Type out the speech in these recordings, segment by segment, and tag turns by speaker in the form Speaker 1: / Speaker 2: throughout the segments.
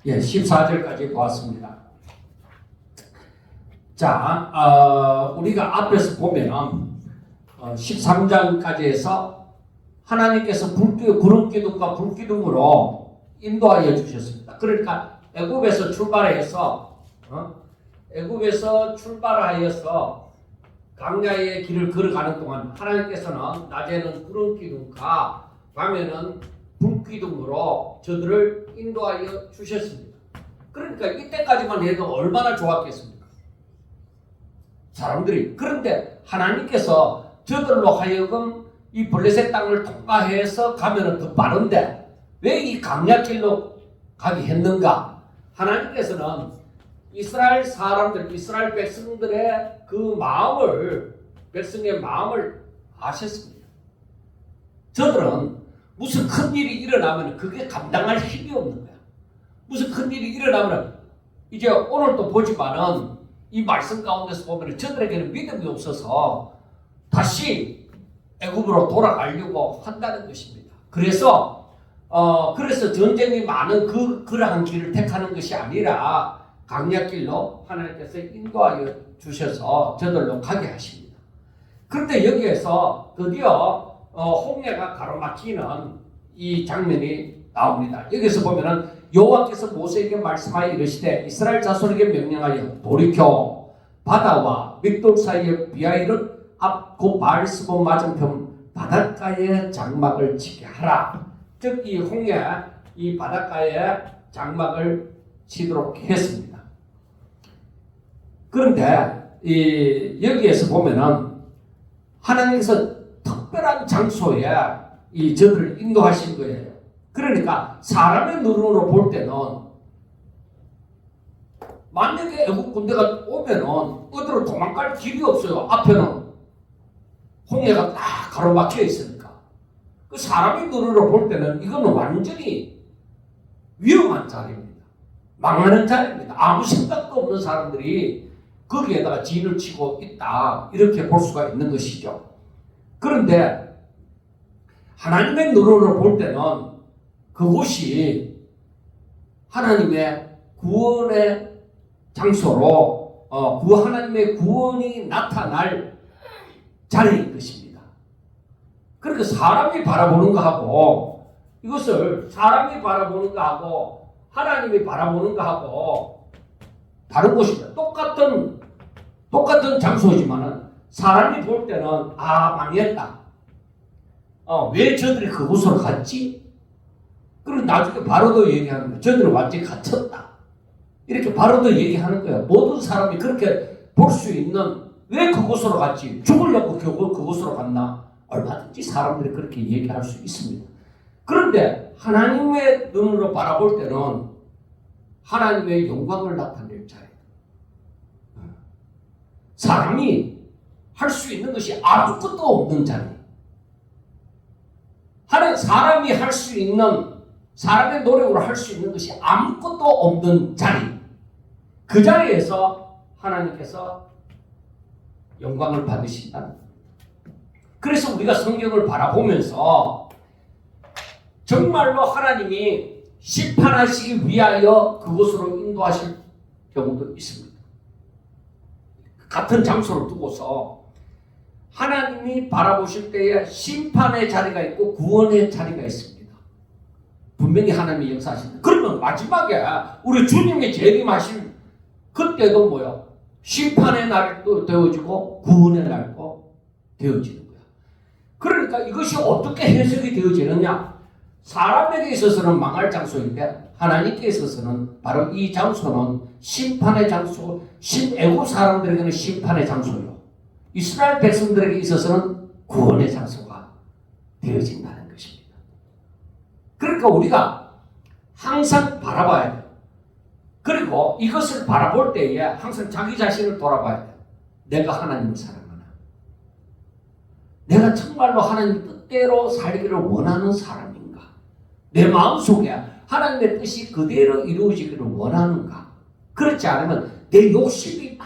Speaker 1: 예, 14절까지 보았습니다. 자, 우리가 앞에서 보면 13장까지 해서 하나님께서 구름기둥과 불기둥으로 인도하여 주셨습니다. 그러니까 애굽에서 출발하여서 광야의 길을 걸어가는 동안 하나님께서는 낮에는 구름기둥과 밤에는 불기둥으로 저들을 인도하여 주셨습니다. 그러니까 이때까지만 해도 얼마나 좋았겠습니까? 사람들이. 그런데 하나님께서 저들로 하여금 이 블레셋 땅을 통과해서 가면은 더 빠른데 왜 이 광야길로 가게 했는가? 하나님께서는 이스라엘 사람들, 이스라엘 백성들의 백성의 마음을 아셨습니다. 저들은 무슨 큰일이 일어나면 그게 감당할 힘이 없는 거야. 무슨 큰일이 일어나면 이제 오늘도 보지만은 이 말씀 가운데서 보면 저들에게는 믿음이 없어서 다시 애굽으로 돌아가려고 한다는 것입니다. 그래서 전쟁이 많은 그러한 길을 택하는 것이 아니라 광야길로 하나님께서 인도하여 주셔서 저들로 가게 하십니다. 그런데 여기에서 드디어 홍해가 가로막히는 이 장면이 나옵니다. 여기서 보면은 여호와께서 모세에게 말씀하여 이르시되 이스라엘 자손에게 명령하여 돌이켜 바다와 믹돌 사이에 비하이른 앞 곧 바알스본 맞은편 바닷가에 장막을 치게 하라. 즉 이 홍해 이 바닷가에 장막을 치도록 했습니다. 그런데 여기에서 보면은 하나님께서 특별한 장소에 이 저들을 인도하신 거예요. 그러니까 사람의 눈으로 볼 때는 만약에 애국 군대가 오면은 어디로 도망갈 길이 없어요. 앞에는 홍해가 딱 가로막혀 있으니까. 그 사람의 눈으로 볼 때는 이거는 완전히 위험한 자리입니다. 망하는 자리입니다. 아무 생각도 없는 사람들이 거기에다가 진을 치고 있다. 이렇게 볼 수가 있는 것이죠. 그런데 하나님의 눈으로 볼 때는 그곳이 하나님의 구원의 장소로 하나님의 구원이 나타날 자리인 것입니다. 그러니까 사람이 바라보는 것하고 이것을 사람이 바라보는 것하고 하나님이 바라보는 것하고 다른 곳입니다. 똑같은 장소지만은 사람이 볼 때는 망했다. 왜 저들이 그곳으로 갔지? 그리고 나중에 바로도 얘기하는 거예요. 저들은 완전히 갇혔다. 이렇게 바로도 얘기하는 거예요. 모든 사람이 그렇게 볼 수 있는 왜 그곳으로 갔지? 죽으려고 그곳으로 갔나? 얼마든지 사람들이 그렇게 얘기할 수 있습니다. 그런데 하나님의 눈으로 바라볼 때는 하나님의 영광을 나타낼 자예요. 사람이 할 수 있는 것이 아무것도 없는 자리. 사람이 할 수 있는 사람의 노력으로 할 수 있는 것이 아무것도 없는 자리. 그 자리에서 하나님께서 영광을 받으신다. 그래서 우리가 성경을 바라보면서 정말로 하나님이 심판하시기 위하여 그곳으로 인도하실 경우도 있습니다. 같은 장소를 두고서 하나님이 바라보실 때에 심판의 자리가 있고 구원의 자리가 있습니다. 분명히 하나님이 역사하십니다. 그러면 마지막에 우리 주님이 재림하실 그때도 뭐요? 심판의 날도 되어지고 구원의 날도 되어지는 거야. 그러니까 이것이 어떻게 해석이 되어지느냐? 사람에게 있어서는 망할 장소인데 하나님께 있어서는 바로 이 장소는 심판의 장소, 애국 사람들에게는 심판의 장소요. 이스라엘 백성들에게 있어서는 구원의 장소가 되어진다는 것입니다. 그러니까 우리가 항상 바라봐야 돼요. 그리고 이것을 바라볼 때에 항상 자기 자신을 돌아봐야 돼요. 내가 하나님을 사랑하나? 내가 정말로 하나님 뜻대로 살기를 원하는 사람인가? 내 마음속에 하나님의 뜻이 그대로 이루어지기를 원하는가? 그렇지 않으면 내 욕심이 막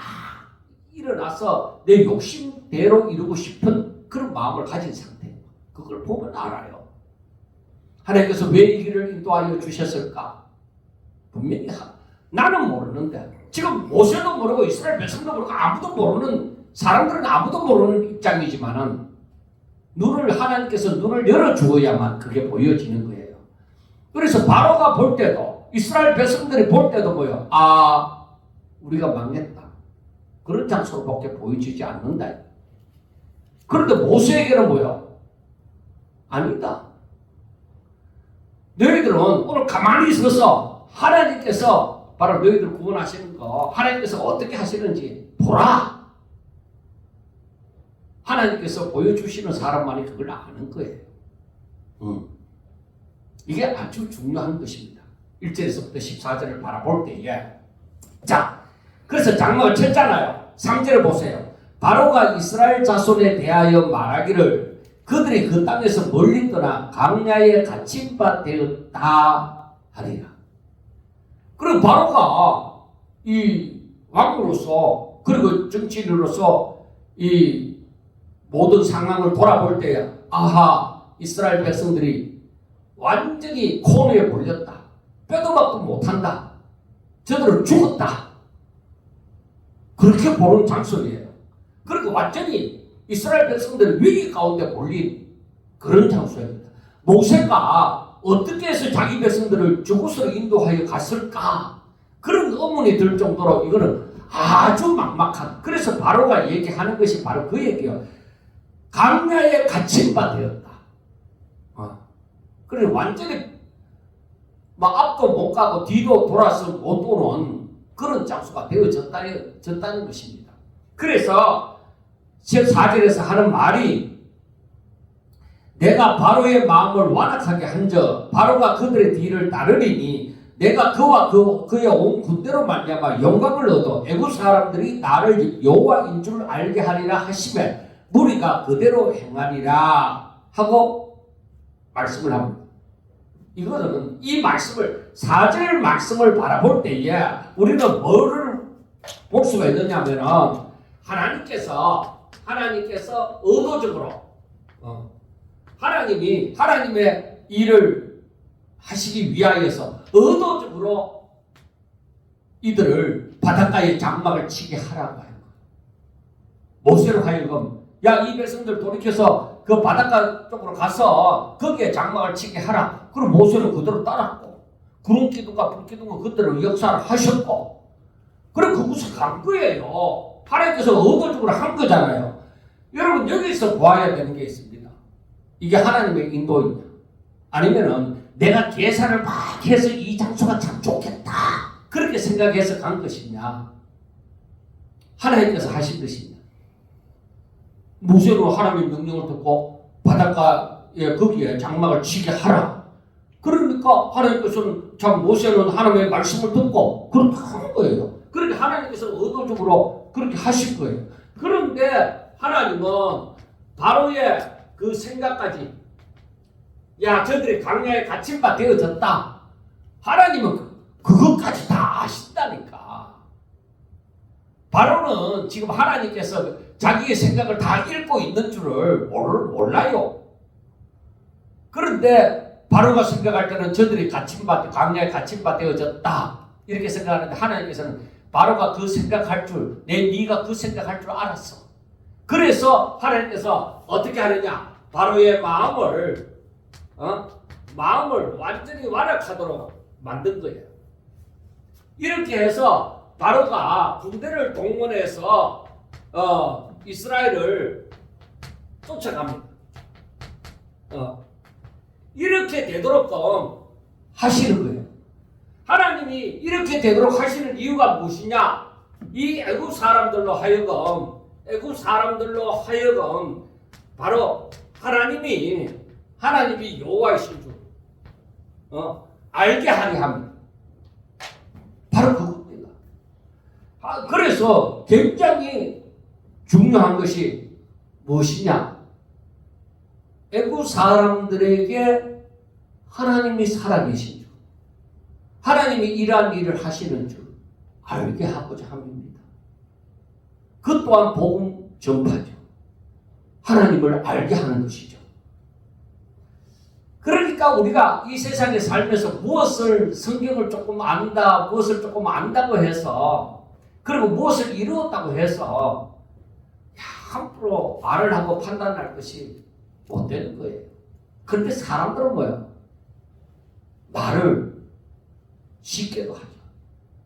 Speaker 1: 일어나서 내 욕심대로 이루고 싶은 그런 마음을 가진 상태예요. 그걸 보면 알아요. 하나님께서 왜 이 길을 인도하여 주셨을까? 분명히 나는 모르는데 지금 모세도 모르고 이스라엘 백성도 모르고 아무도 모르는 사람들은 아무도 모르는 입장이지만은 하나님께서 눈을 열어주어야만 그게 보여지는 거예요. 그래서 바로가 볼 때도 이스라엘 백성들이 볼 때도 뭐요? 우리가 망했다. 그런 장소로밖에 보여지지 않는다. 그런데 모세에게는 뭐요? 아니다. 너희들은 오늘 가만히 있어서 하나님께서 바로 너희들 구원하시는 거 하나님께서 어떻게 하시는지 보라. 하나님께서 보여주시는 사람만이 그걸 아는 거예요. 이게 아주 중요한 것입니다. 1절에서부터 14절을 바라볼 때에 자, 그래서 장막을 쳤잖아요. 3절을 보세요. 바로가 이스라엘 자손에 대하여 말하기를 그들이 그 땅에서 멀리 떠나 광야에 갇힌 바 되었다 하리라. 그리고 바로가 이 왕으로서 그리고 정치인으로서 이 모든 상황을 돌아볼 때에 이스라엘 백성들이 완전히 코너에 몰렸다. 빼도 박도 못한다. 저들은 죽었다. 그렇게 보는 장소이에요. 그리고 완전히 이스라엘 백성들이 위기 가운데 몰린 그런 장소입니다. 모세가 어떻게 해서 자기 백성들을 저곳으로 인도하여 갔을까? 그런 의문이 들 정도로 이거는 아주 막막한. 그래서 바로가 얘기하는 것이 바로 그 얘기예요. 광야에 갇힌 바 되었다. 그래서 완전히 막 앞도 못 가고 뒤도 돌아서 못 오는 그런 장소가 되어졌다는 것입니다. 그래서 14절에서 하는 말이 내가 바로의 마음을 완악하게 한즉 바로가 그들의 뒤를 따르리니 내가 그와 그의 온 군대로 말미암아 영광을 얻어 애굽 사람들이 나를 여호와인 줄 알게 하리라 하시매 무리가 그대로 행하리라 하고 말씀을 합니다. 이거는 이 말씀을 4절 말씀을 바라볼 때에 우리는 뭐를 볼 수가 있느냐면은 하나님께서 의도적으로 하나님이 하나님의 일을 하시기 위하여서 의도적으로 이들을 바닷가에 장막을 치게 하라고 하는 거예요. 모세로 하여금 이 백성들 돌이켜서 그 바닷가 쪽으로 가서 거기에 장막을 치게 하라. 그럼 모세는 그대로 따랐고 구름기둥과 불기둥은 그대로 역사를 하셨고 그리고 그곳에 간 거예요. 하나님께서 의도적으로 한 거잖아요. 여러분 여기서 보아야 되는 게 있습니다. 이게 하나님의 인도이냐 아니면은 내가 계산을 막 해서 이 장소가 참 좋겠다 그렇게 생각해서 간 것이냐 하나님께서 하신 것이냐. 모세는 하나님의 명령을 듣고 바닷가에 거기에 장막을 치게 하라. 그러니까 하나님께서는 참 모세는 하나님의 말씀을 듣고 그렇게 하는 거예요. 그러니까 하나님께서 의도적으로 그렇게 하실 거예요. 그런데 하나님은 바로의 그 생각까지 저들이 광야에 갇힌 바 되어졌다. 하나님은 그것까지 다 아신다니까. 바로는 지금 하나님께서 자기의 생각을 다 읽고 있는 줄을 몰라요. 그런데 바로가 생각할 때는 저들이 광야에 갇힌 바 되어졌다 이렇게 생각하는데 하나님께서는 바로가 그 생각할 줄 네가 그 생각할 줄 알았어. 그래서 하나님께서 어떻게 하느냐 바로의 마음을 완전히 완악하도록 만든 거예요. 이렇게 해서 바로가 군대를 동원해서 이스라엘을 쫓아갑니다. 이렇게 되도록 하시는 거예요. 하나님이 이렇게 되도록 하시는 이유가 무엇이냐? 이 애굽 사람들로 하여금 바로 하나님이 여호와이신 줄 알게 하게 합니다. 바로 그겁니다. 그래서 굉장히 중요한 것이 무엇이냐? 애굽 사람들에게 하나님이 살아계신 줄, 하나님이 이러한 일을 하시는 줄 알게 하고자 합니다. 그 또한 복음 전파죠. 하나님을 알게 하는 것이죠. 그러니까 우리가 이 세상에 살면서 무엇을 성경을 조금 안다, 무엇을 조금 안다고 해서 그리고 무엇을 이루었다고 해서 함부로 말을 하고 판단할 것이 못 되는 거예요. 그런데 사람들은 뭐예요? 말을 쉽게도 하죠.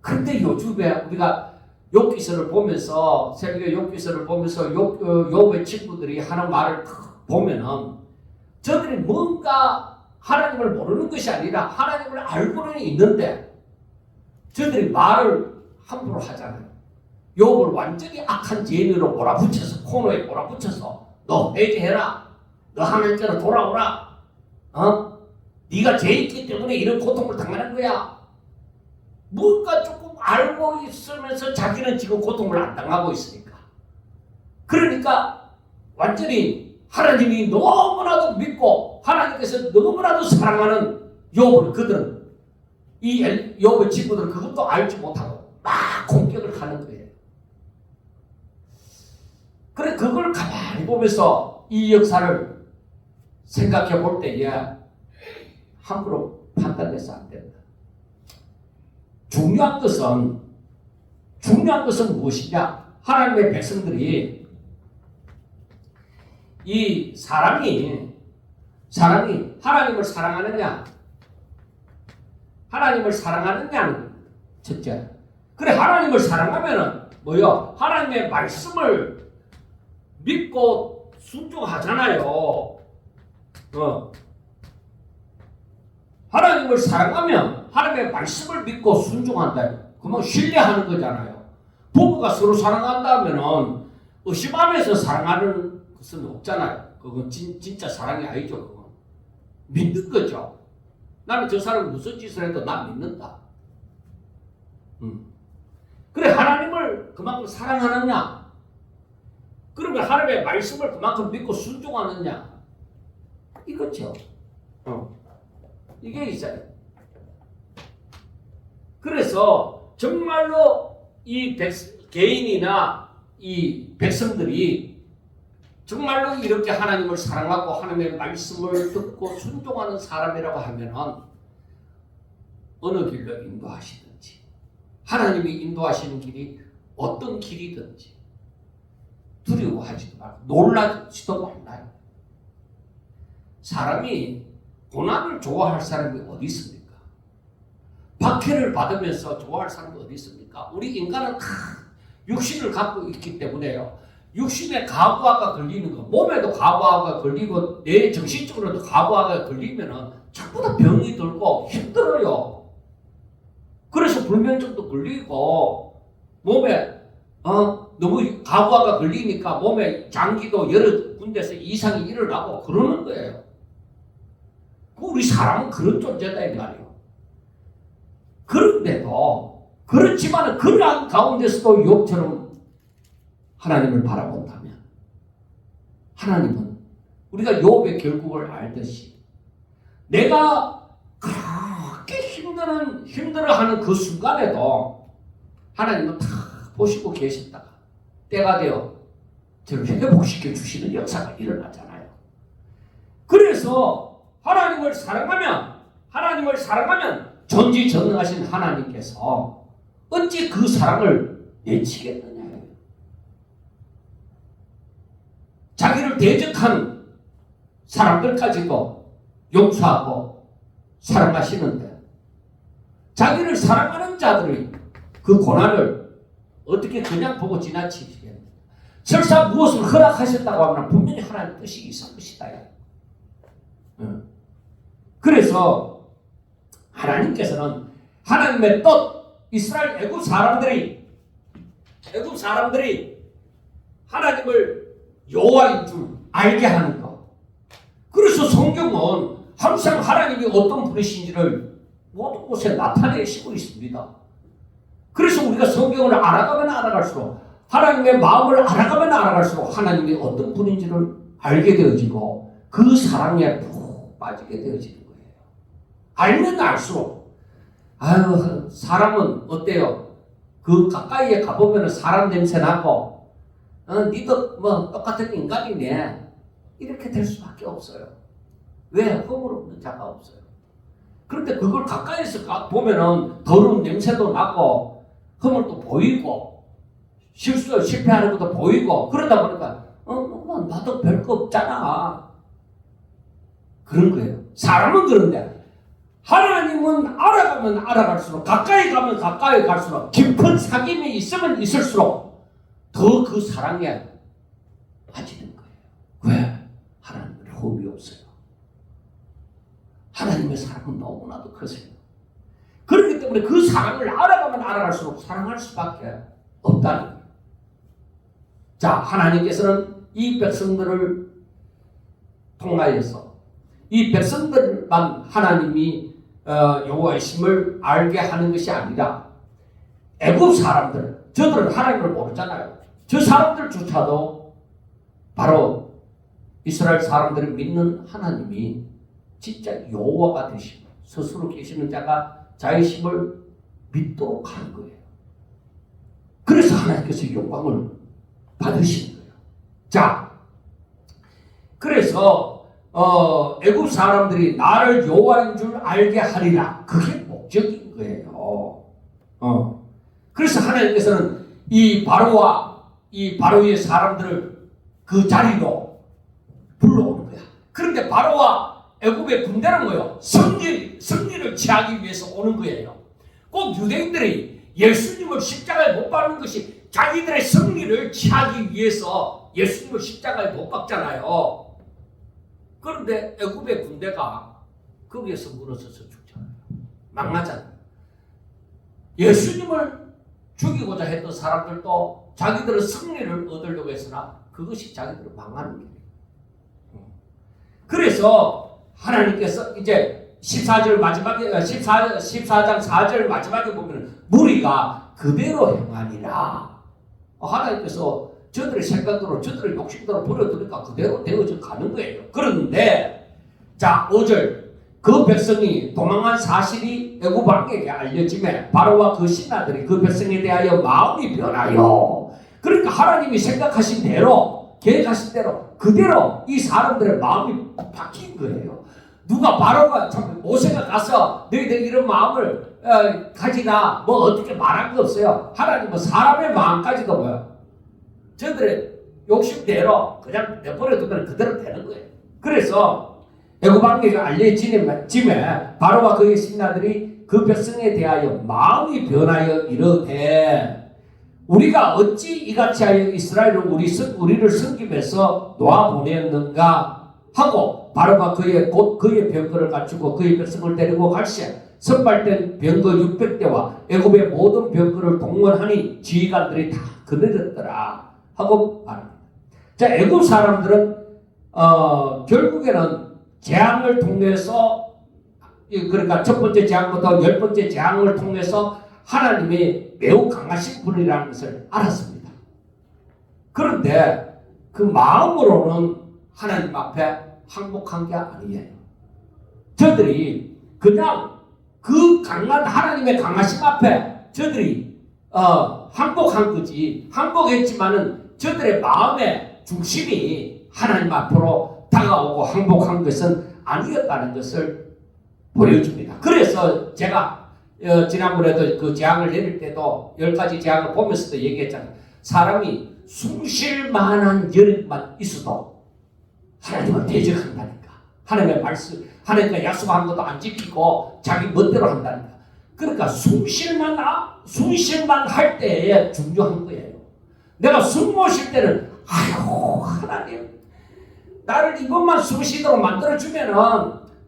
Speaker 1: 그런데 요즘에 우리가 욥기서를 보면서 세계 욥기서를 보면서 욥의 친구들이 하는 말을 보면은 저들이 뭔가 하나님을 모르는 것이 아니라 하나님을 알고는 있는데 저들이 말을 함부로 하잖아요. 욥을 완전히 악한 죄인으로 몰아붙여서 코너에 몰아붙여서 너 회개해라. 너 하나님께로 돌아오라. 네가 죄 있기 때문에 이런 고통을 당하는 거야. 뭔가 조금 알고 있으면서 자기는 지금 고통을 안 당하고 있으니까. 그러니까 완전히 하나님이 너무나도 믿고 하나님께서 너무나도 사랑하는 욥을 그들은 이 욥의 친구들은 그것도 알지 못하고 막 공격을 하는 거예요. 그래 그걸 가만히 보면서 이 역사를 생각해 볼 때에 함부로 판단해서 안 된다. 중요한 것은 무엇이냐? 하나님의 백성들이 이 사람이 하나님을 사랑하느냐는 첫째. 그래 하나님을 사랑하면은 뭐요? 하나님의 말씀을 믿고 순종하잖아요. 하나님을 사랑하면 하나님의 말씀을 믿고 순종한다. 그러면 신뢰하는 거잖아요. 부부가 서로 사랑한다면은 의심하면서 사랑하는 것은 없잖아요. 그건 진짜 사랑이 아니죠. 그건 믿는 거죠. 나는 저 사람이 무슨 짓을 해도 나 믿는다. 그래 하나님을 그만큼 사랑하느냐? 그러면 하나님의 말씀을 그만큼 믿고 순종하느냐? 이거죠. 이게 있어요. 그래서 정말로 이 개인이나 이 백성들이 정말로 이렇게 하나님을 사랑하고 하나님의 말씀을 듣고 순종하는 사람이라고 하면은 어느 길로 인도하시든지 하나님이 인도하시는 길이 어떤 길이든지 두려워하지도 말고 놀라지도 말라요. 사람이 고난을 좋아할 사람이 어디 있습니까? 박해를 받으면서 좋아할 사람이 어디 있습니까? 우리 인간은 다 육신을 갖고 있기 때문에요. 육신에 가부화가 걸리는 거, 몸에도 가부화가 걸리고 내 정신적으로도 가부화가 걸리면은 자꾸 다 병이 들고 힘들어요. 그래서 불면증도 걸리고 몸에 너무 가부화가 걸리니까 몸에 장기도 여러 군데서 이상이 일어나고 그러는 거예요. 우리 사람은 그런 존재다 이 말이에요. 그런데도 그렇지만 그러한 가운데서도 욥처럼 하나님을 바라본다면 하나님은 우리가 욥의 결국을 알듯이 내가 그렇게 힘들어하는 그 순간에도 하나님은 다 보시고 계셨다가 때가 되어 저를 회복시켜 주시는 역사가 일어나잖아요. 그래서 하나님을 사랑하면 전지전능하신 하나님께서 어찌 그 사랑을 내치겠느냐요. 자기를 대적한 사람들까지도 용서하고 사랑하시는데 자기를 사랑하는 자들의 그 고난을 어떻게 그냥 보고 지나치시겠느냐. 설사 무엇을 허락하셨다고 하면 분명히 하나님의 뜻이 있을 것이다. 그래서 하나님께서는 하나님의 뜻, 이스라엘 애굽 사람들이 하나님을 여호와인 줄 알게 하는 것. 그래서 성경은 항상 하나님이 어떤 분이신지를 모든 곳에 나타내시고 있습니다. 그래서 우리가 성경을 알아가면 알아갈수록 하나님의 마음을 알아가면 알아갈수록 하나님이 어떤 분인지를 알게 되어지고 그 사랑에 푹 빠지게 되어지는 거예요. 알면 알수록 사람은 어때요? 그 가까이에 가보면 사람 냄새 나고 니도 뭐 똑같은 인간이네 이렇게 될 수밖에 없어요. 왜? 허물 없는 자가 없어요. 그런데 그걸 가까이서 보면은 더러운 냄새도 나고 허물도 보이고 실패하는 것도 보이고 그러다 보니까 나도 별거 없잖아. 그런 거예요. 사람은 그런데 하나님은 알아가면 알아갈수록 가까이 가면 가까이 갈수록 깊은 사귐이 있으면 있을수록 더 그 사랑에 빠지는 거예요. 왜? 하나님은 허물이 없어요. 하나님의 사랑은 너무나도 크세요. 그렇기 때문에 그 사랑을 알아가면 알아갈수록 사랑할 수밖에 없다는 거예요. 자, 하나님께서는 이 백성들을 통하여서 이 백성들만 하나님이 여호와의 심을 알게 하는 것이 아니라 애굽 사람들, 저들은 하나님을 모르잖아요. 저 사람들조차도 바로 이스라엘 사람들이 믿는 하나님이 진짜 여호와가 되시고 스스로 계시는 자가 자의 심을 믿도록 하는 거예요. 그래서 하나님께서 영광을 받으시는 거예요. 자, 그래서 애굽 사람들이 나를 여호와인 줄 알게 하리라. 그게 목적인 거예요. 그래서 하나님께서는 이 바로와 이 바로의 사람들을 그 자리로 불러오는 거야. 그런데 바로와 애굽의 군대는 뭐예요? 승리를 취하기 위해서 오는 거예요. 꼭 유대인들이 예수님을 십자가에 못 박는 것이 자기들의 승리를 취하기 위해서 예수님을 십자가에 못 박잖아요. 그런데 애굽의 군대가 거기에서 무너져서 죽잖아요. 망하잖아요. 예수님을 죽이고자 했던 사람들도 자기들은 승리를 얻으려고 했으나 그것이 자기들은 망하는 거예요. 그래서 하나님께서 이제 14절 마지막에 14장 4절 마지막에 보면 무리가 그대로 행하니라. 하나님께서 저들의 생각대로 저들의 욕심대로 버려두니까 그대로 되어져 가는 거예요. 그런데 자 5절 그 백성이 도망한 사실이 애굽 왕에게 알려지매 바로와 그 신하들이 그 백성에 대하여 마음이 변하여 그러니까 하나님이 생각하신 대로 계획하신 대로 그대로 이 사람들의 마음이 바뀐 거예요. 누가 바로가 참 모세가 가서 너희들 이런 마음을 가지나 뭐 어떻게 말한 거 없어요. 하나님은 사람의 마음까지도 뭐요? 저들의 욕심대로 그냥 내버려두면 그대로 되는 거예요. 그래서 애굽 왕에게 알려지매 바로와 그의 신하들이 그 백성에 대하여 마음이 변하여 이르되 우리가 어찌 이같이 하여 이스라엘을 우리를 섬김에서 놓아보냈는가 하고 바로가 그의 병거를 갖추고 그의 백성을 데리고 갈새 선발된 병거 600대와 애굽의 모든 병거를 동원하니 지휘관들이 다 거느렸더라 하고 말합니다. 자, 애굽 사람들은 결국에는 재앙을 통해서 그러니까 첫 번째 재앙부터 10번째 재앙을 통해서 하나님이 매우 강하신 분이라는 것을 알았습니다. 그런데 그 마음으로는 하나님 앞에 항복한 게 아니에요. 저들이 그냥 그 강한 하나님의 강하심 앞에 저들이 항복한 거지. 항복했지만은 저들의 마음의 중심이 하나님 앞으로 다가오고 항복한 것은 아니었다는 것을 보여줍니다. 그래서 제가 지난번에도 그 재앙을 내릴 때도 10가지 재앙을 보면서도 얘기했잖아요. 사람이 숨 쉴 만한 열만 있어도 하나님은 대적한다니까. 하나님의 말씀, 하나님과 약속한 것도 안 지키고 자기 멋대로 한다니까. 그러니까 숨 쉴만 할 때에 중요한 거예요. 내가 숨 못 쉴 때는 아이고 하나님 나를 이것만 숨 쉬도록 만들어주면은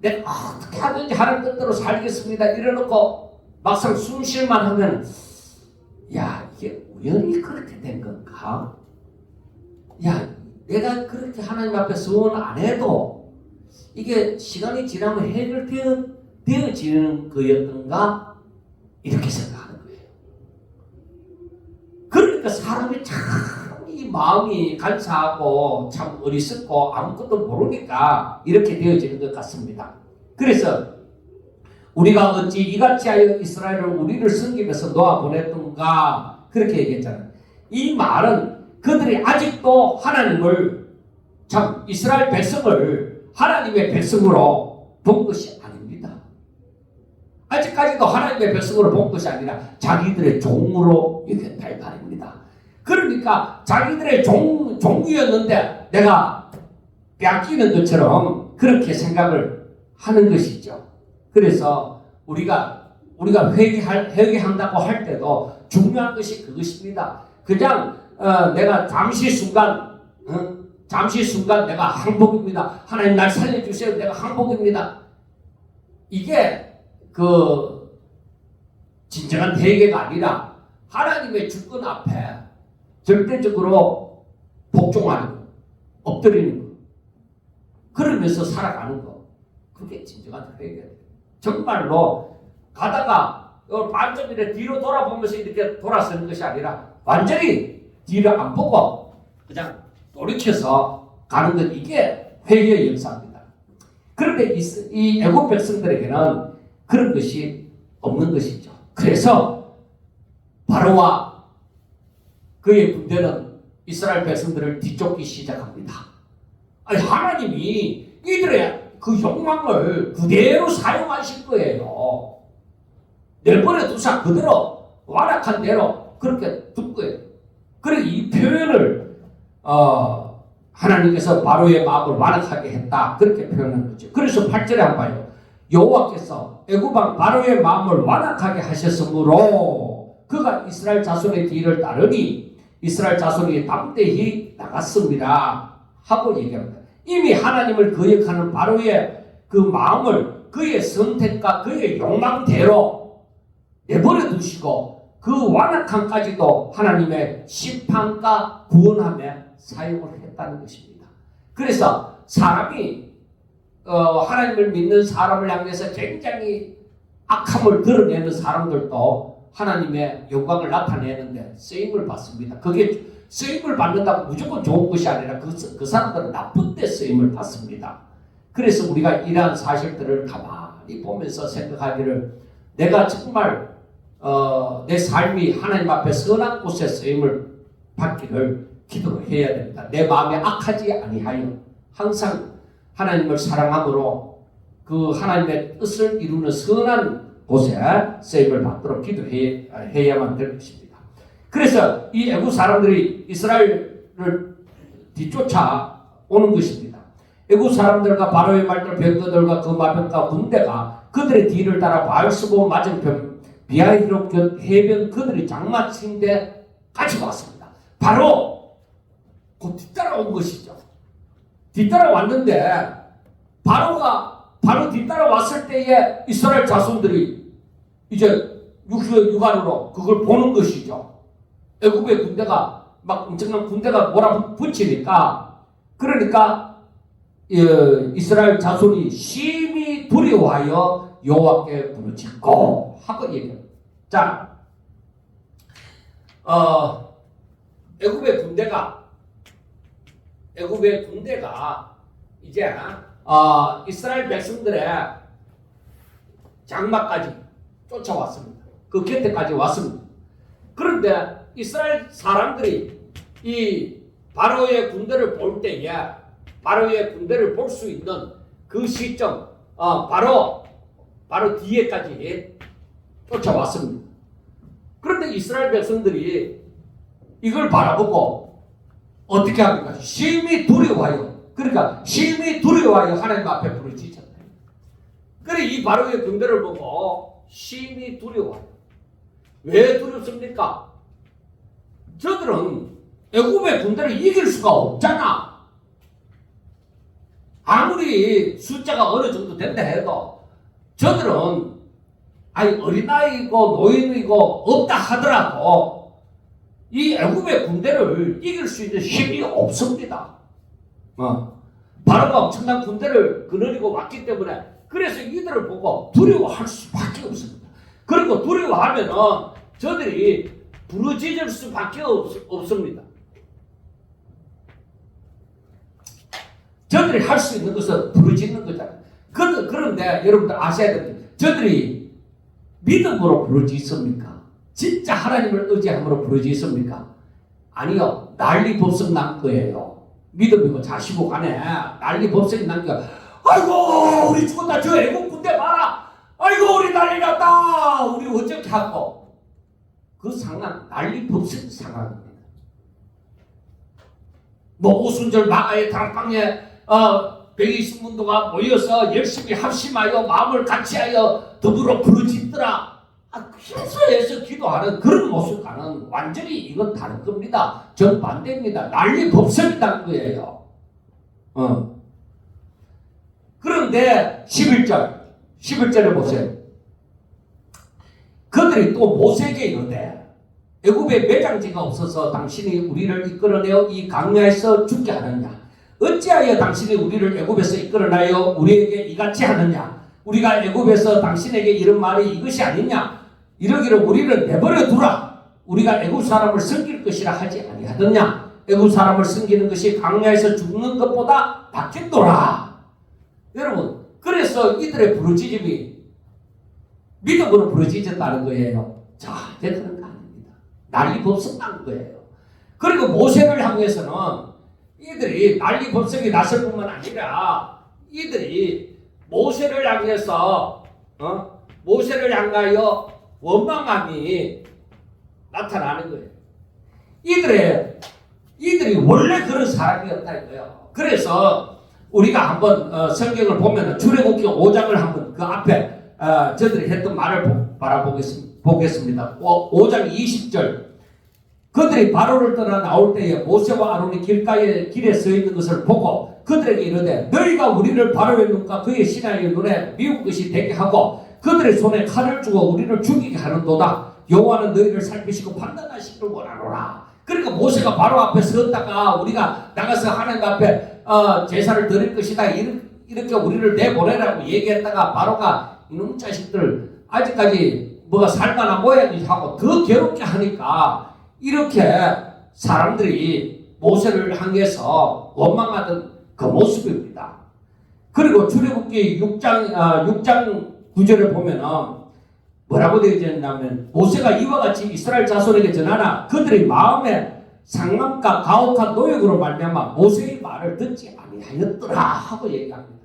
Speaker 1: 내가 어떻게 하든지 하는 뜻대로 살겠습니다. 이래놓고 막상 숨 쉴만 하면 야 이게 우연히 그렇게 된 건가? 야 내가 그렇게 하나님 앞에 소원 안 해도 이게 시간이 지나면 해결되어지는 거였던가? 이렇게 생각하는 거예요. 그러니까 사람이 참 이 마음이 간사하고 참 어리석고 아무것도 모르니까 이렇게 되어지는 것 같습니다. 그래서 우리가 어찌 이같이 하여 이스라엘을 우리를 섬기면서 놓아보냈던가 그렇게 얘기했잖아요. 이 말은 그들이 아직도 하나님을 참 이스라엘 백성을 하나님의 백성으로 본 것이 아닙니다. 아직까지도 하나님의 백성으로 본 것이 아니라 자기들의 종으로 여겼다 이 말입니다. 그러니까 자기들의 종이었는데 내가 빼앗기는 것처럼 그렇게 생각을 하는 것이죠. 그래서 우리가 회개한다고 할 때도 중요한 것이 그것입니다. 그냥 내가 잠시 순간 내가 항복입니다. 하나님 날 살려주세요. 내가 항복입니다. 이게 진정한 회개가 아니라 하나님의 주권 앞에 절대적으로 복종하는 거, 엎드리는 거, 그러면서 살아가는 거, 그게 진정한 회개예요. 정말로 가다가 반쯤 뒤로 돌아보면서 이렇게 돌아서는 것이 아니라 완전히 뒤를 안 보고 그냥 돌이켜서 가는 것, 이게 회개의 역사입니다. 그런데 이 애국 백성들에게는 그런 것이 없는 것이죠. 그래서 바로와 그의 군대는 이스라엘 백성들을 뒤쫓기 시작합니다. 아니, 하나님이 이들의 그 욕망을 그대로 사용하실 거예요. 내버려 두사 그대로 완악한 대로 그렇게 둘 거예요. 그래 이 표현을 하나님께서 바로의 마음을 완악하게 했다, 그렇게 표현한 거죠. 그래서 8절에 한번 봐요. 여호와께서 애굽왕 바로의 마음을 완악하게 하셨으므로 그가 이스라엘 자손의 뒤를 따르니 이스라엘 자손이 담대히 나갔습니다 하고 얘기합니다. 이미 하나님을 거역하는 바로의 그 마음을 그의 선택과 그의 욕망대로 내버려 두시고 그 완악함까지도 하나님의 심판과 구원함에 사용을 했다는 것입니다. 그래서 사람이 하나님을 믿는 사람을 향해서 굉장히 악함을 드러내는 사람들도 하나님의 영광을 나타내는데 쓰임을 받습니다. 그게 쓰임을 받는다고 무조건 좋은 것이 아니라 그 사람들은 나쁜 데 쓰임을 받습니다. 그래서 우리가 이러한 사실들을 가만히 보면서 생각하기를, 내가 정말 내 삶이 하나님 앞에 선한 곳에 쓰임을 받기를 기도해야 됩니다. 내 마음에 악하지 아니하여 항상 하나님을 사랑함으로 그 하나님의 뜻을 이루는 선한 곳에 쓰임을 받도록 기도해야만 될 것입니다. 그래서 이 애국 사람들이 이스라엘을 뒤쫓아 오는 것입니다. 애국 사람들과 바로의 말들 병거들과 그 마병과 군대가 그들의 뒤를 따라 바알스보 맞은편 비아히롯 해변 그들이 장마친 데까지 왔습니다. 바로 곧 뒤따라온 것이죠. 뒤따라왔는데 바로 뒤따라왔을 때에 이스라엘 자손들이 이제 육안으로 그걸 보는 것이죠. 애굽의 군대가 막 엄청난 군대가 몰아붙이니까, 그러니까 이스라엘 자손이 심히 두려워하여 여호와께 부르짖고 하고 얘기합니다. 자, 애굽의 군대가 이제 이스라엘 백성들의 장막까지 쫓아왔습니다. 그 곁에까지 왔습니다. 그런데 이스라엘 사람들이 이 바로의 군대를 볼 때에, 바로의 군대를 볼 수 있는 그 시점, 바로 뒤에까지 쫓아왔습니다. 그런데 이스라엘 백성들이 이걸 바라보고 어떻게 합니까? 심히 두려워하여, 그러니까 심히 두려워하여 하나님 앞에 부르짖었다. 그래 이 바로의 군대를 보고 심히 두려워하여. 왜 두렵습니까? 저들은 애굽의 군대를 이길 수가 없잖아. 아무리 숫자가 어느 정도 된다 해도 저들은 어린아이고 노인이고 없다 하더라도 이 애굽의 군대를 이길 수 있는 힘이 없습니다. 바로가 엄청난 군대를 거느리고 왔기 때문에, 그래서 이들을 보고 두려워할 수밖에 없습니다. 그리고 두려워하면은 저들이 부르짖을 수밖에 없습니다. 저들이 할 수 있는 것은 부르짖는 거잖아요. 그런데 여러분들 아셔야 됩니다. 저들이 믿음으로 부르짖습니까? 진짜 하나님을 의지함으로 부르짖습니까? 아니요. 난리 법석 난 거예요. 믿음이고 자시고 간에 난리 법석이 난 거야. 아이고 우리 죽었다. 저 애국 군대 봐라. 아이고 우리 난리 났다. 우리 어떻게 하고. 그 상황 난리 법석 상황입니다. 뭐 오순절 마가의 다락방에 120문도가 모여서 열심히 합심하여 마음을 같이하여 더불어 부르짖더라. 힘써해서 기도하는 그런 모습과는 완전히 이건 다른 겁니다. 정반대입니다. 난리 법석이라는 거예요. 그런데 11절에 보세요. 그들이 또 모세에게 이르되 애굽에 매장지가 없어서 당신이 우리를 이끌어내어 이 강야에서 죽게 하느냐? 어찌하여 당신이 우리를 애굽에서 이끌어내어 우리에게 이같이 하느냐? 우리가 애굽에서 당신에게 이런 말이 이것이 아니냐? 이러기를 우리를 내버려 두라. 우리가 애굽 사람을 섬길 것이라 하지 아니하더냐? 애굽 사람을 섬기는 것이 강야에서 죽는 것보다 낫겠노라. 여러분, 그래서 이들의 부르짖음이 믿음으로 부르짖었다는 거예요. 자, 그런 거 아닙니다. 난리법석한 거예요. 그리고 모세를 향해서는 이들이 난리법석이 났을 뿐만 아니라 이들이 모세를 향해서 모세를 향하여 원망함이 나타나는 거예요. 이들이 원래 그런 사람이었다 이거예요. 그래서 우리가 한번 성경을 보면 출애굽기 5장을 한번 그 앞에 저들이 했던 말을 보겠습니다. 5장 20절. 그들이 바로를 떠나 나올 때에 모세와 아론이 길에 서 있는 것을 보고 그들에게 이르되 너희가 우리를 바로의 눈과 그의 신하의 눈에 미운 것이 되게 하고 그들의 손에 칼을 주고 우리를 죽이게 하는도다. 여호와는 너희를 살피시고 판단하시기를 원하노라. 그러니까 모세가 바로 앞에 섰다가 우리가 나가서 하나님 앞에 제사를 드릴 것이다. 이렇게 우리를 내보내라고 얘기했다가 바로가 이놈 자식들 아직까지 뭐가 살만한 모양이지 하고 더 괴롭게 하니까 이렇게 사람들이 모세를 향해서 원망하던 그 모습입니다. 그리고 출애굽기 6장 9절을 보면은 뭐라고 되어 있냐면 모세가 이와 같이 이스라엘 자손에게 전하나 그들의 마음에 상망과 가혹한 노역으로 말미암아 모세의 말을 듣지 아니하였더라 하고 얘기합니다.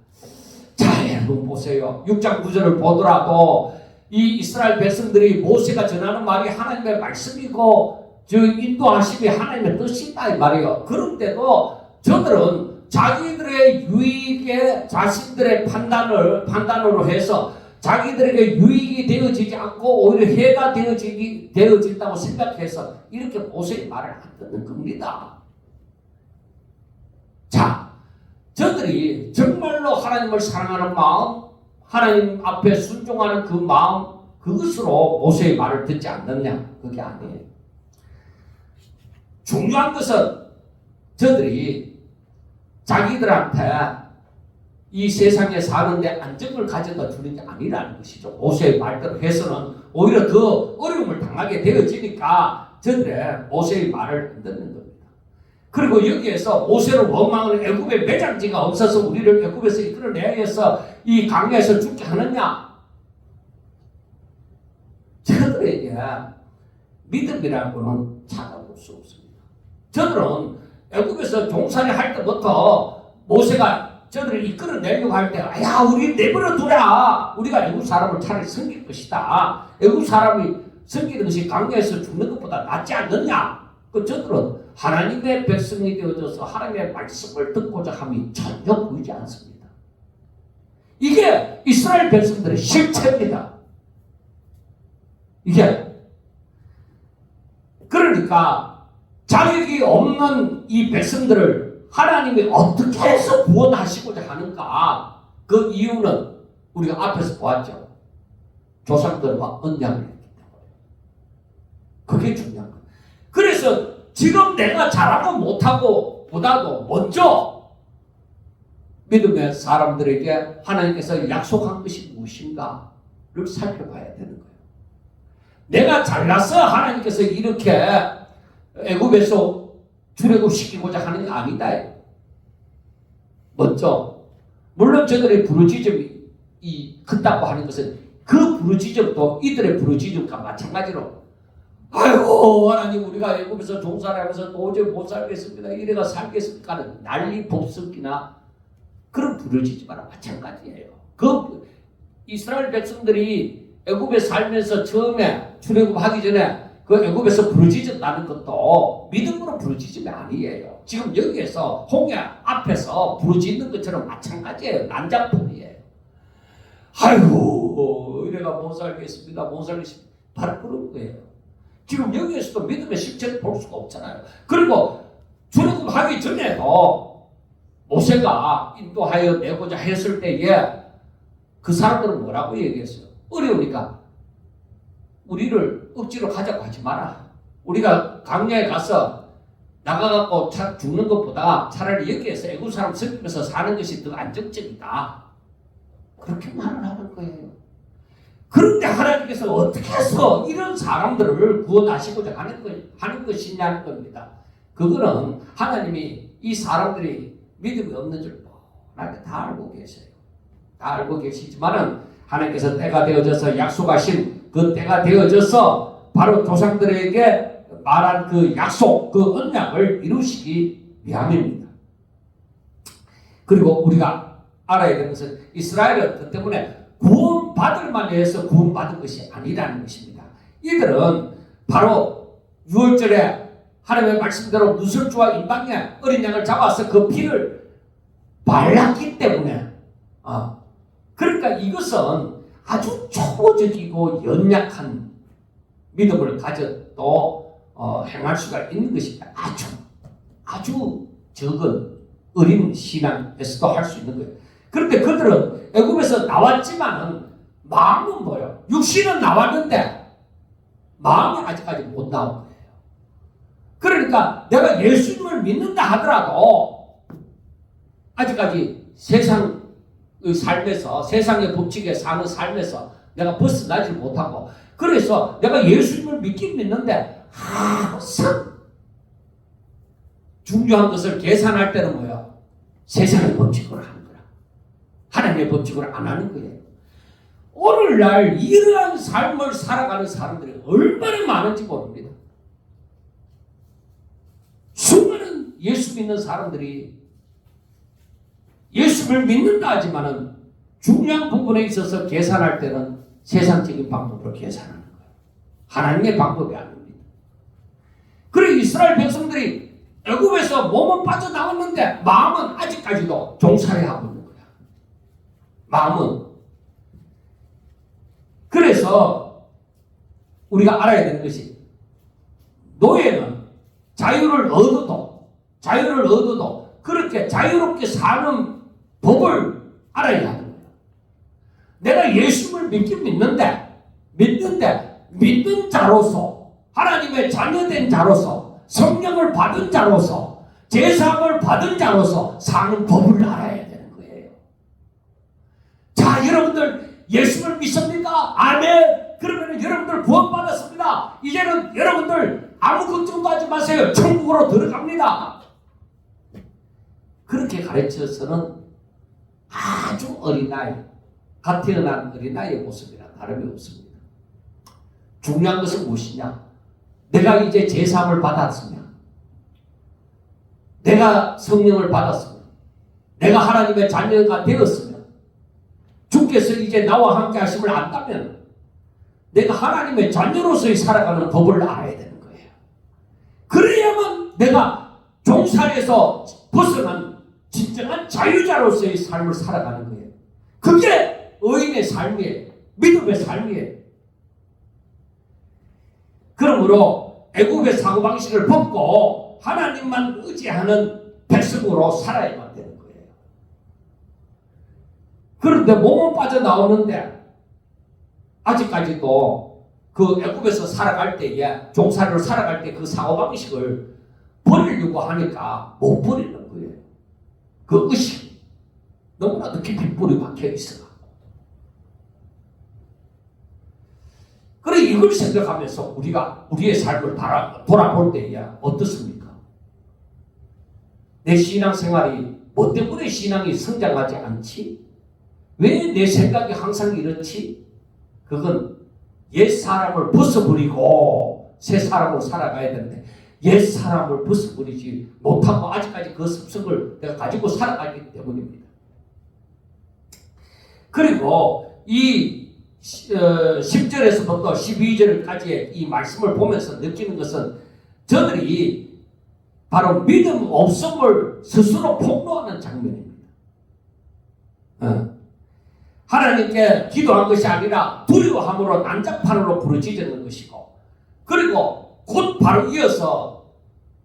Speaker 1: 자, 여러분 보세요. 6장 9절을 보더라도 이 이스라엘 백성들이 모세가 전하는 말이 하나님의 말씀이고 저 인도하심이 하나님의 뜻이다 이 말이에요. 그런데도 저들은 자기들의 유익에 자신들의 판단으로 해서 자기들에게 유익이 되어지지 않고 오히려 해가 되어진다고 생각해서 이렇게 모세의 말을 안 듣는 겁니다. 자, 저들이 정말로 하나님을 사랑하는 마음, 하나님 앞에 순종하는 그 마음, 그것으로 모세의 말을 듣지 않느냐? 그게 아니에요. 중요한 것은 저들이 자기들한테 이 세상에 사는데 안정을 가져다 주는 게 아니라는 것이죠. 모세의 말대로 해서는 오히려 더 어려움을 당하게 되어지니까 저들의 모세의 말을 안 듣는 겁니다. 그리고 여기에서 모세를 원망하는 애굽에 매장지가 없어서 우리를 애굽에서 이끌어내야 해서 이 강야에서 죽게 하느냐? 저들에게 믿음이라는 것은 찾아볼 수 없습니다. 저들은 애굽에서 종살이 할 때부터 모세가 저들을 이끌어내려고 할 때, 야, 우리 내버려 두라. 우리가 애굽 사람을 차라리 섬길 것이다. 애굽 사람이 섬기는 것이 강야에서 죽는 것보다 낫지 않느냐? 그 저들은 하나님의 백성이 되어져서 하나님의 말씀을 듣고자 함이 전혀 보이지 않습니다. 이게 이스라엘 백성들의 실체입니다. 이게 그러니까 자격이 없는 이 백성들을 하나님이 어떻게 해서 구원하시고자 하는가? 그 이유는 우리가 앞에서 보았죠. 조상들과 언약을 했기 때문에. 그게 중요한 거예요. 그래서 지금 내가 잘하고 못하고 보다도 먼저 믿음의 사람들에게 하나님께서 약속한 것이 무엇인가를 살펴봐야 되는 거예요. 내가 잘나서 하나님께서 이렇게 애굽에서 출애굽시키고자 하는 게 아니다. 먼저 물론 저들의 부르짖음이 크다고 하는 것은 그 부르짖음도 이들의 부르짖음과 마찬가지로 아이고 하나님 우리가 애굽에서 종살이하면서 도저히 못 살겠습니다. 이래가 살겠습니까? 하는 난리 법석이나 그럼 부러지지만 마찬가지예요. 그 이스라엘 백성들이 애굽에 살면서 처음에 출애굽하기 전에 그 애굽에서 부르짖었다는 것도 믿음으로 부르짖음이 아니에요. 지금 여기에서 홍해 앞에서 부르짖는 것처럼 마찬가지예요. 난장판이에요. 아이고 내가 못 살겠습니다. 못 살겠습니다. 바로 그런 거예요. 지금 여기에서도 믿음의 실체를 볼 수가 없잖아요. 그리고 출애굽하기 전에도 모세가 인도하여 내고자 했을 때에 그 사람들은 뭐라고 얘기했어요? 어려우니까 우리를 억지로 가자고 하지 마라. 우리가 강야에 가서 나가갖고 죽는 것보다 차라리 여기에서 애국 사람 섬기면서 사는 것이 더 안정적이다. 그렇게 말을 하는 거예요. 그런데 하나님께서 어떻게 해서 이런 사람들을 구원하시고자 하는 것이냐는 겁니다. 그거는 하나님이 이 사람들이 믿음이 없는 줄 뻔하게 다 알고 계세요. 다 알고 계시지만은 하나님께서 때가 되어져서 약속하신 그 때가 되어져서 바로 조상들에게 말한 그 약속, 그 언약을 이루시기 위함입니다. 그리고 우리가 알아야 되는 것은 이스라엘은 그 때문에 구원받을 만해서 구원받은 것이 아니라는 것입니다. 이들은 바로 6월절에 하나님의 말씀대로 무설주와 임방에 어린 양을 잡아서 그 피를 발랐기 때문에 그러니까 이것은 아주 초보적이고 연약한 믿음을 가져도 행할 수가 있는 것입니다. 아주 적은 어린 신앙에서도 할 수 있는 거예요. 그런데 그들은 애굽에서 나왔지만은 마음은 뭐예요? 육신은 나왔는데 마음이 아직까지 못 나온 거예요. 그러니까 내가 예수님을 믿는다 하더라도 아직까지 세상의 삶에서 세상의 법칙에 사는 삶에서 내가 벗어나지 못하고 그래서 내가 예수님을 믿긴 믿는데 항상 중요한 것을 계산할 때는 뭐예요? 세상의 법칙으로 하는 거야. 하나님의 법칙으로 안 하는 거예요. 오늘날 이러한 삶을 살아가는 사람들이 얼마나 많은지 모릅니다. 수많은 예수 믿는 사람들이 예수를 믿는다 하지만은 중요한 부분에 있어서 계산할 때는 세상적인 방법으로 계산하는 거예요. 하나님의 방법이 아닙니다. 그래 이스라엘 백성들이 애굽에서 몸은 빠져나왔는데 마음은 아직까지도 종살이하고 있는 거야. 마음은. 그래서 우리가 알아야 되는 것이 노예는 자유를 얻어도 그렇게 자유롭게 사는 법을 알아야 하는 거예요. 내가 예수를 믿긴 믿는데 믿는 자로서 하나님의 자녀된 자로서 성령을 받은 자로서 제사함을 받은 자로서 사는 법을 알아야 되는 거예요. 자, 여러분들 예수를 믿습니까? 아멘. 그러면 여러분들 구원받았습니다. 이제는 여러분들 아무 걱정도 하지 마세요. 천국으로 들어갑니다. 그렇게 가르쳐서는 아주 어린아이, 갓 태어난 어린아이의 모습이나 다름이 없습니다. 중요한 것은 무엇이냐? 내가 이제 제사함을 받았으면, 내가 성령을 받았으면, 내가 하나님의 자녀가 되었으면, 주께서 이제 나와 함께 하심을 안다면 내가 하나님의 자녀로서의 살아가는 법을 알아야 되는 거예요. 그래야만 내가 종살이에서 벗어난 진정한 자유자로서의 삶을 살아가는 거예요. 그게 의인의 삶이에요. 믿음의 삶이에요. 그러므로 애국의 사고방식을 벗고 하나님만 의지하는 백성으로 살아야만 되는 거예요. 그런데 몸은 빠져나오는데 아직까지도 그 애국에서 살아갈 때에 종살이로 살아갈 때 그 사고방식을 버리려고 하니까 못 버리는 거예요. 그 의식 너무나도 깊이 뿌리 박혀 있어. 그래 이걸 생각하면서 우리가 우리의 삶을 돌아볼 때에 어떻습니까? 내 신앙생활이 뭐 때문에 신앙이 성장하지 않지? 왜 내 생각이 항상 이렇지? 그건 옛 사람을 벗어버리고 새 사람으로 살아가야 되는데 옛 사람을 벗어버리지 못하고 아직까지 그 습성을 내가 가지고 살아가기 때문입니다. 그리고 이 10절에서부터 12절까지의 이 말씀을 보면서 느끼는 것은 저들이 바로 믿음 없음을 스스로 폭로하는 장면입니다. 하나님께 기도한 것이 아니라 두려워함으로 난장판으로 부르짖는 것이고, 그리고 곧 바로 이어서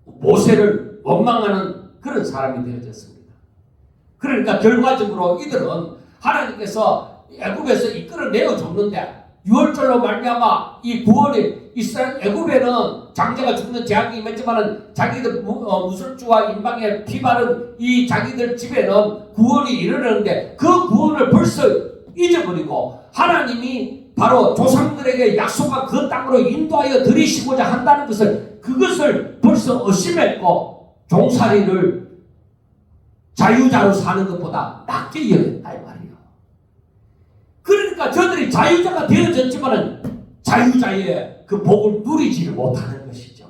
Speaker 1: 모세를 원망하는 그런 사람이 되어졌습니다. 그러니까 결과적으로 이들은 하나님께서 애굽에서 이끌어내어 줬는데 유월절로 말미암아 이 구원이 이스라엘 애굽에는 장자가 죽는 재앙이 임했지만은 자기들 무술주와 인방에 피 바른 이 자기들 집에는 구원이 이르렀는데 그 구원을 벌써 잊어버리고 하나님이 바로 조상들에게 약속한 그 땅으로 인도하여 들이시고자 한다는 것을 그것을 벌써 의심했고 종살이를 자유자로 사는 것보다 낫게 여겼다 이 말이에요. 그러니까 저들이 자유자가 되어졌지만은 자유자의 그 복을 누리지를 못하는 것이죠.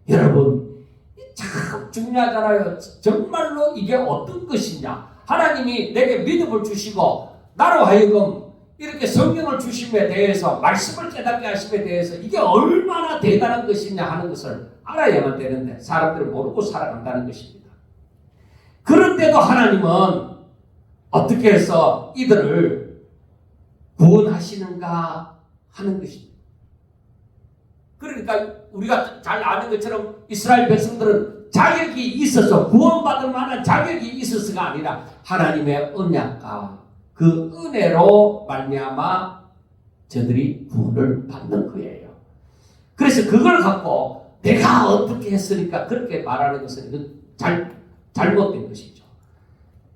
Speaker 1: 여러분 참 중요하잖아요. 정말로 이게 어떤 것이냐. 하나님이 내게 믿음을 주시고 나로 하여금 이렇게 성경을 주심에 대해서 말씀을 깨닫게 하심에 대해서 이게 얼마나 대단한 것이냐 하는 것을 알아야만 되는데 사람들은 모르고 살아간다는 것입니다. 그런데도 하나님은 어떻게 해서 이들을 구원하시는가 하는 것입니다. 그러니까 우리가 잘 아는 것처럼 이스라엘 백성들은 자격이 있어서 구원받을 만한 자격이 있어서가 아니라 하나님의 언약과 그 은혜로 말미암아 저들이 구원을 받는 거예요. 그래서 그걸 갖고 내가 어떻게 했으니까 그렇게 말하는 것은 이건 잘못된 것이죠.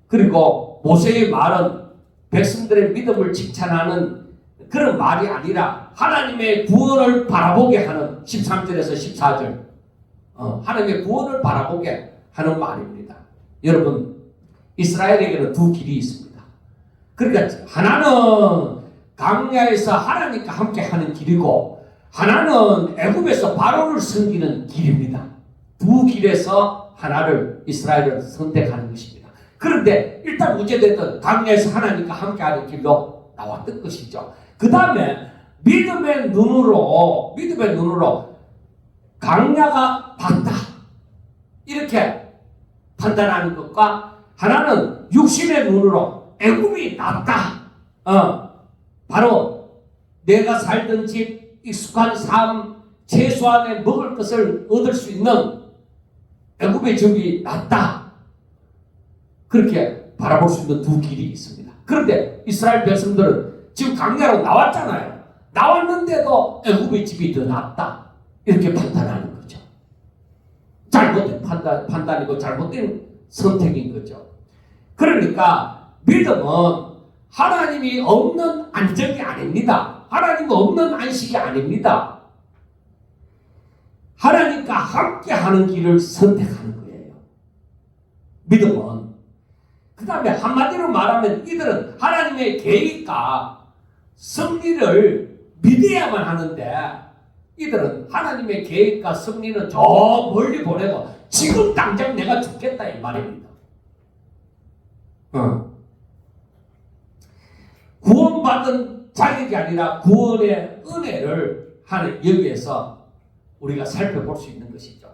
Speaker 1: 그리고 모세의 말은 백성들의 믿음을 칭찬하는 그런 말이 아니라 하나님의 구원을 바라보게 하는 13절에서 14절 하나님의 구원을 바라보게 하는 말입니다. 여러분 이스라엘에게는 두 길이 있습니다. 그러니까 하나는 광야에서 하나님과 함께 하는 길이고 하나는 애굽에서 바로를 섬기는 길입니다. 두 길에서 하나를 이스라엘은 선택하는 것입니다. 그런데 일단 문제됐던 광야에서 하나님과 함께 하는 길로 나왔던 것이죠. 그 다음에 믿음의 눈으로 광야가 낫다 이렇게 판단하는 것과 하나는 육신의 눈으로 애굽이 낫다. 바로 내가 살던 집 익숙한 삶 최소한의 먹을 것을 얻을 수 있는 애굽의 집이 낫다. 그렇게 바라볼 수 있는 두 길이 있습니다. 그런데 이스라엘 백성들은 지금 광야로 나왔잖아요. 나왔는데도 애굽의 집이 더 낫다. 이렇게 판단하는 거죠. 잘못된 판단이고 잘못된 선택인 거죠. 그러니까 믿음은 하나님이 없는 안정이 아닙니다. 하나님 없는 안식이 아닙니다. 하나님과 함께 하는 길을 선택하는 거예요. 믿음은. 그 다음에 한마디로 말하면 이들은 하나님의 계획과 승리를 믿어야만 하는데 이들은 하나님의 계획과 승리는 저 멀리 보내고 지금 당장 내가 죽겠다 이 말입니다. 구원받은 자격이 아니라 구원의 은혜를 하는 여기에서 우리가 살펴볼 수 있는 것이죠.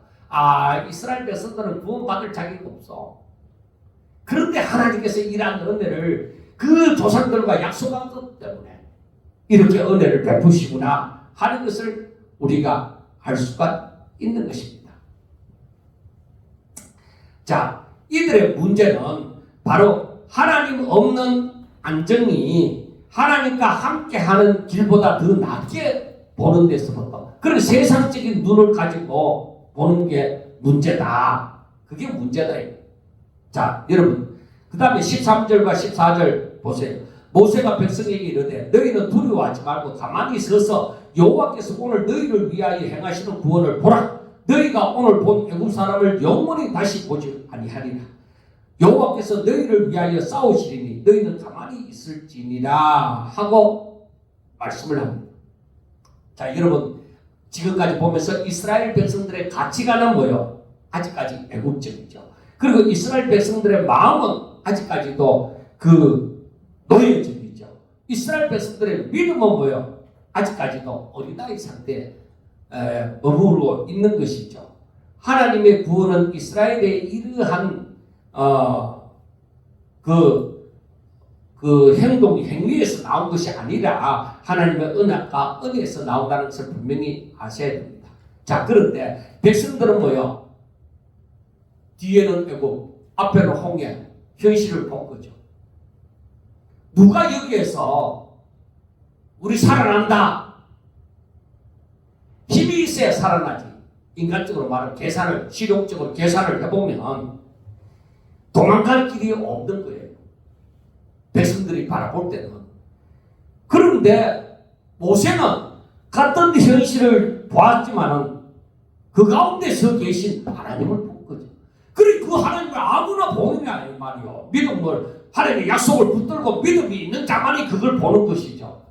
Speaker 1: 이스라엘 백성들은 구원받을 자격이 없어. 그런데 하나님께서 이러한 은혜를 그 조상들과 약속한 것 때문에 이렇게 은혜를 베푸시구나 하는 것을 우리가 알 수가 있는 것입니다. 자, 이들의 문제는 바로 하나님 없는 안정이 하나님과 함께하는 길보다 더 낫게 보는 데서부터 그런 세상적인 눈을 가지고 보는 게 문제다. 그게 문제다. 자, 여러분 그 다음에 13절과 14절 보세요. 모세가 백성에게 이르되 너희는 두려워하지 말고 가만히 서서 여호와께서 오늘 너희를 위하여 행하시는 구원을 보라. 너희가 오늘 본 애굽 사람을 영원히 다시 보지 아니하리라. 여호와께서 너희를 위하여 싸우시리니 너희는 가만히 있을지니라 하고 말씀을 합니다. 자, 여러분 지금까지 보면서 이스라엘 백성들의 가치관은 뭐요? 아직까지 애국적이죠. 그리고 이스라엘 백성들의 마음은 아직까지도 그 노예적이죠. 이스라엘 백성들의 믿음은 뭐예요? 아직까지도 어린아이 상태에 머무르고 있는 것이죠. 하나님의 구원은 이스라엘의 이러한 그 행위에서 나온 것이 아니라 하나님의 은혜가 은혜에서 나온다는 것을 분명히 아셔야 됩니다. 자, 그런데 백성들은 뭐요? 뒤에는 애굽, 앞에는 홍해, 현실을 본 거죠. 누가 여기에서 우리 살아난다, 힘이 있어야 살아나지. 인간적으로 말하면 실용적으로 계산을 해보면 도망갈 길이 없는 거예요. 백성들이 바라볼 때는. 그런데 모세는 같은 현실을 보았지만은 그 가운데서 계신 하나님을 본 거죠. 그래, 그 하나님을 아무나 보는 게 아니에요, 말이요. 믿음을, 하나님의 약속을 붙들고 믿음이 있는 자만이 그걸 보는 것이죠.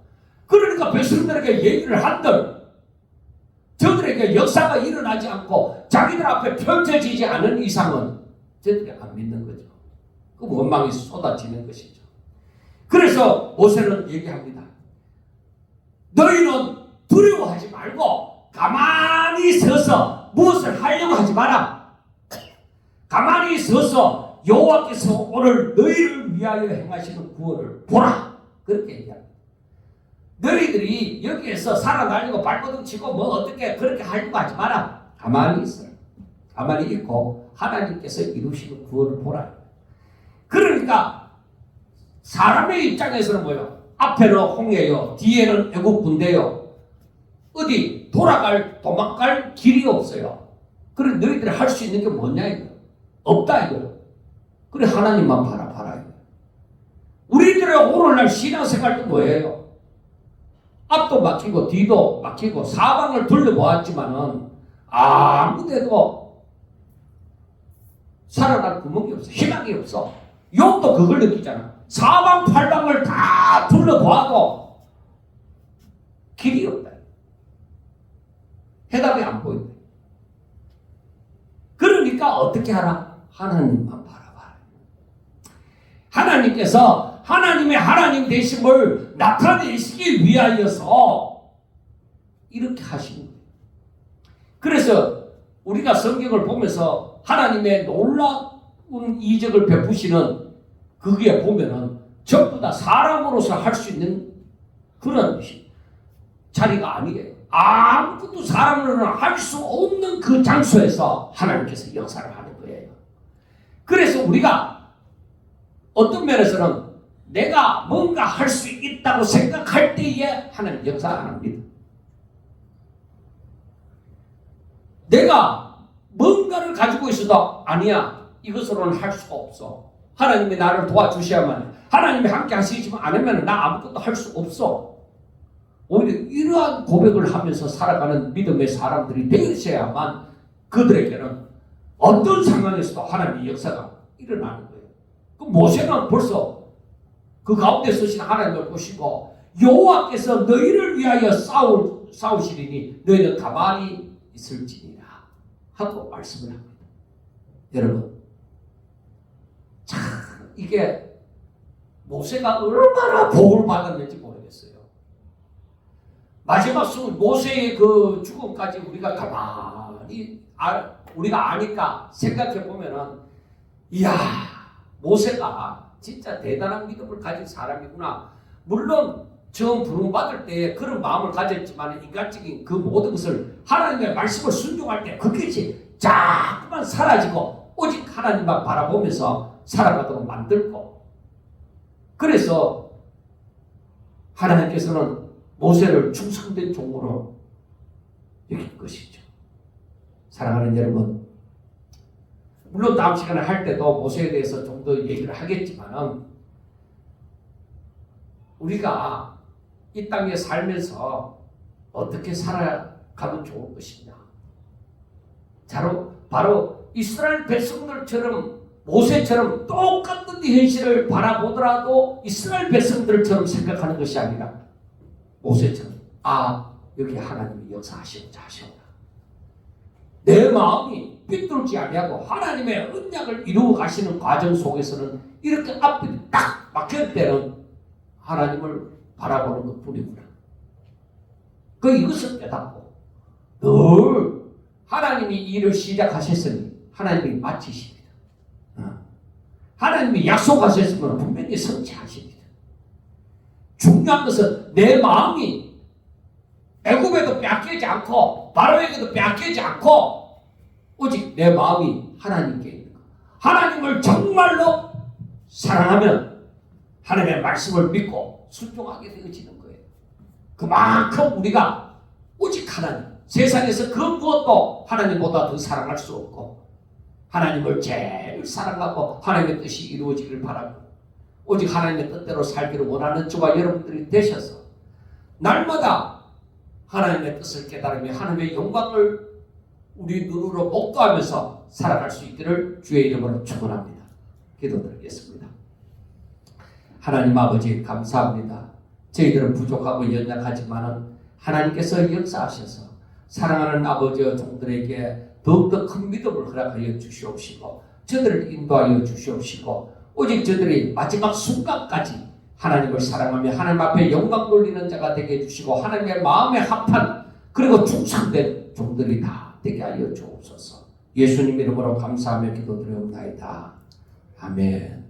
Speaker 1: 그러니까 백성들에게 얘기를 한들 저들에게 역사가 일어나지 않고 자기들 앞에 펼쳐지지 않은 이상은 저들이 안 믿는 거죠. 그 원망이 쏟아지는 것이죠. 그래서 모세는 얘기합니다. 너희는 두려워하지 말고 가만히 서서 무엇을 하려고 하지 마라. 가만히 서서 여호와께서 오늘 너희를 위하여 행하시는 구원을 보라. 그렇게 얘기합니다. 너희들이 여기에서 살아나려고 발버둥 치고 뭐 어떻게 그렇게 하려고 하지 마라. 가만히 있어. 가만히 있고 하나님께서 이루시는 구원을 보라. 그러니까 사람의 입장에서는 뭐예요? 앞에는 홍해요, 뒤에는 애국 군대요. 어디 도망갈 길이 없어요. 그래, 너희들이 할 수 있는 게 뭐냐 이거? 없다 이거. 그래, 하나님만 봐라 이거. 우리들의 오늘날 신앙생활도 뭐예요? 앞도 막히고 뒤도 막히고 사방을 둘러보았지만은 아무데도 살아날 구멍이 없어. 희망이 없어. 욥도 그걸 느끼잖아. 사방팔방을 다 둘러보아도 길이 없다. 해답이 안 보인다. 그러니까 어떻게 하라? 하나님만 바라봐라. 하나님께서 하나님의 하나님 되심을 나타내시기 위하여서 이렇게 하시는 거예요. 그래서 우리가 성경을 보면서 하나님의 놀라운 이적을 베푸시는 거기에 보면은 전부 다 사람으로서 할 수 있는 그런 자리가 아니에요. 아무것도 사람으로는 할 수 없는 그 장소에서 하나님께서 역사를 하는 거예요. 그래서 우리가 어떤 면에서는 내가 뭔가 할 수 있다고 생각할 때에 하나님 역사 안 합니다. 내가 뭔가를 가지고 있어도 아니야, 이것으로는 할 수가 없어. 하나님이 나를 도와주셔야만, 하나님이 함께 하시지만 않으면 나 아무것도 할 수 없어. 오히려 이러한 고백을 하면서 살아가는 믿음의 사람들이 되셔야만 그들에게는 어떤 상황에서도 하나님의 역사가 일어나는 거예요. 그 모세는 벌써 그 가운데 서신 하나님을 보시고 여호와께서 너희를 위하여 싸우시리니 너희는 가만히 있을지니라 하고 말씀을 합니다. 여러분, 참 이게 모세가 얼마나 복을 받았는지 모르겠어요. 마지막 순간 모세의 그 죽음까지 우리가 가만히 우리가 아니까 생각해 보면은, 이야, 모세가 진짜 대단한 믿음을 가진 사람이구나. 물론 처음 부름받을 때 그런 마음을 가졌지만 인간적인 그 모든 것을 하나님의 말씀을 순종할 때 그것이 자꾸만 사라지고 오직 하나님만 바라보면서 살아가도록 만들고, 그래서 하나님께서는 모세를 충성된 종으로 여길 것이죠. 사랑하는 여러분, 물론 다음 시간에 할 때도 모세에 대해서 좀 더 얘기를 하겠지만은, 우리가 이 땅에 살면서 어떻게 살아가면 좋을 것이냐. 바로 이스라엘 백성들처럼, 모세처럼 똑같은 현실을 바라보더라도 이스라엘 백성들처럼 생각하는 것이 아니라 모세처럼, 여기 하나님이 역사하시고자 하시구나. 내 마음이 삐뚤지 아니하고 하나님의 언약을 이루어 가시는 과정 속에서는 이렇게 앞이 딱 막힐 때는 하나님을 바라보는 것 뿐이구나. 이것을 깨닫고 늘 하나님이 일을 시작하셨으니 하나님이 마치십니다. 하나님이 약속하셨으면 분명히 성취하십니다. 중요한 것은 내 마음이 애굽에도 빼앗기지 않고 바로에게도 빼앗기지 않고 오직 내 마음이 하나님께 있는 것. 하나님을 정말로 사랑하면 하나님의 말씀을 믿고 순종하게 되어지는 거예요. 그만큼 우리가 오직 하나님, 세상에서 그 무엇도 하나님보다 더 사랑할 수 없고 하나님을 제일 사랑하고 하나님의 뜻이 이루어지기를 바라고 오직 하나님의 뜻대로 살기를 원하는 저와 여러분들이 되셔서 날마다 하나님의 뜻을 깨달으며 하나님의 영광을 우리 눈으로 목도하면서 살아갈 수 있기를 주의 이름으로 축원합니다. 기도드리겠습니다. 하나님 아버지 감사합니다. 저희들은 부족하고 연약하지만 하나님께서 역사하셔서 사랑하는 아버지와 종들에게 더욱더 큰 믿음을 허락하여 주시옵시고 저들을 인도하여 주시옵시고 오직 저들이 마지막 순간까지 하나님을 사랑하며 하나님 앞에 영광 돌리는 자가 되게 해주시고 하나님의 마음에 합한 그리고 충성된 종들이 다 되게 하여 주옵소서. 예수님 이름으로 감사하며 기도드리옵나이다. 아멘.